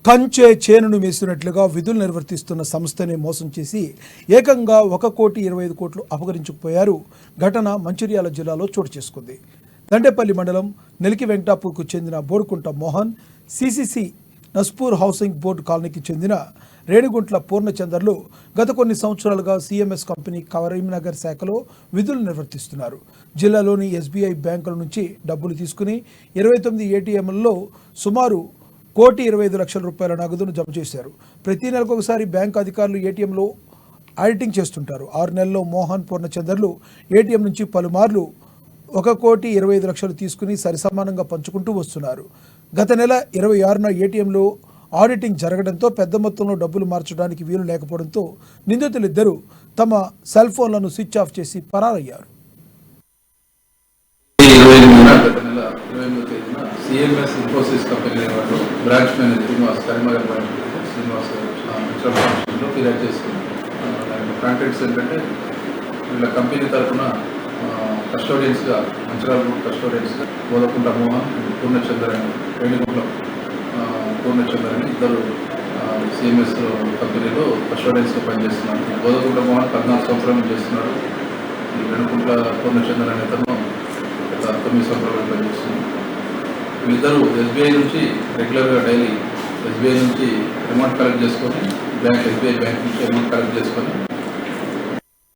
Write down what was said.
కంచె చేనును వేసినట్లుగా విధులు నిర్వర్తిస్తున్న సంస్థని మోసం చేసి ఏకంగా 1,25,00,00,000 అపహరించుకుపోయారు. ఘటన మంచిర్యాల జిల్లాలో చోటు చేసుకుంది. దండేపల్లి మండలం నెలికి వెంకటాపూర్కు చెందిన Bodukunta Mohan, CCC Naspur housing board కాలనీకి చెందిన రేణిగుంట్ల పూర్ణచందర్లు గత కొన్ని సంవత్సరాలుగా సిఎంఎస్ కంపెనీ కరీంనగర్ శాఖలో విధులు నిర్వర్తిస్తున్నారు. జిల్లాలోని ఎస్బీఐ బ్యాంకుల నుంచి డబ్బులు తీసుకుని 29 ఏటీఎంలలో సుమారు ₹1,25,00,000 నగదును జమ చేశారు. ప్రతి నెలకు ఒకసారి బ్యాంకు అధికారులు ఏటీఎంలో ఆడిటింగ్ చేస్తుంటారు. 6 నెలల్లో మోహన్, పూర్ణచందర్లు ఏటీఎం నుంచి పలుమార్లు 1,25,00,000 తీసుకుని సరిసమానంగా పంచుకుంటూ వస్తున్నారు. గత నెల 26న ఏటీఎంలో ఆడిటింగ్ జరగడంతో పెద్ద మొత్తంలో డబ్బులు మార్చడానికి వీలు లేకపోవడంతో నిందితులిద్దరూ తమ సెల్ ఫోన్లను స్విచ్ ఆఫ్ చేసి పరారయ్యారు. సిఎంఎస్ ఇన్ఫోసిస్ కంపెనీ వాళ్ళు branch manager Srinivas, Karimnagar branch Srinivas లో ఫిర్యాదు చేసుకున్నాం. కాంటాక్ట్స్ ఏంటంటే వీళ్ళ కంపెనీ తరఫున కస్టోడియన్స్గా మంచిర్యాల గ్రూప్ కస్టోడియన్స్గా బోధకుంట మోహన్, పూర్ణచందర్ అని రేణిగుంట్ల పూర్ణచందర్ అని ఇద్దరు సిఎంఎస్ కంపెనీలో కస్టోడియన్స్గా పనిచేస్తున్నారు. బోధకుంట మోహన్ 14 సంవత్సరాలు చేస్తున్నాడు. ఈ రేణిగుంట్ల పూర్ణచందర్ అనే అతను 9 సంవత్సరాలు పనిచేస్తున్నారు. వీళ్ళిద్దరూ ఎస్బీఐ నుంచి రెగ్యులర్గా డైలీ ఎస్బీఐ నుంచి అమౌంట్ కలెక్ట్ చేసుకొని ఎస్బీఐ బ్యాంక్ నుంచి అమౌంట్ కలెక్ట్ చేసుకొని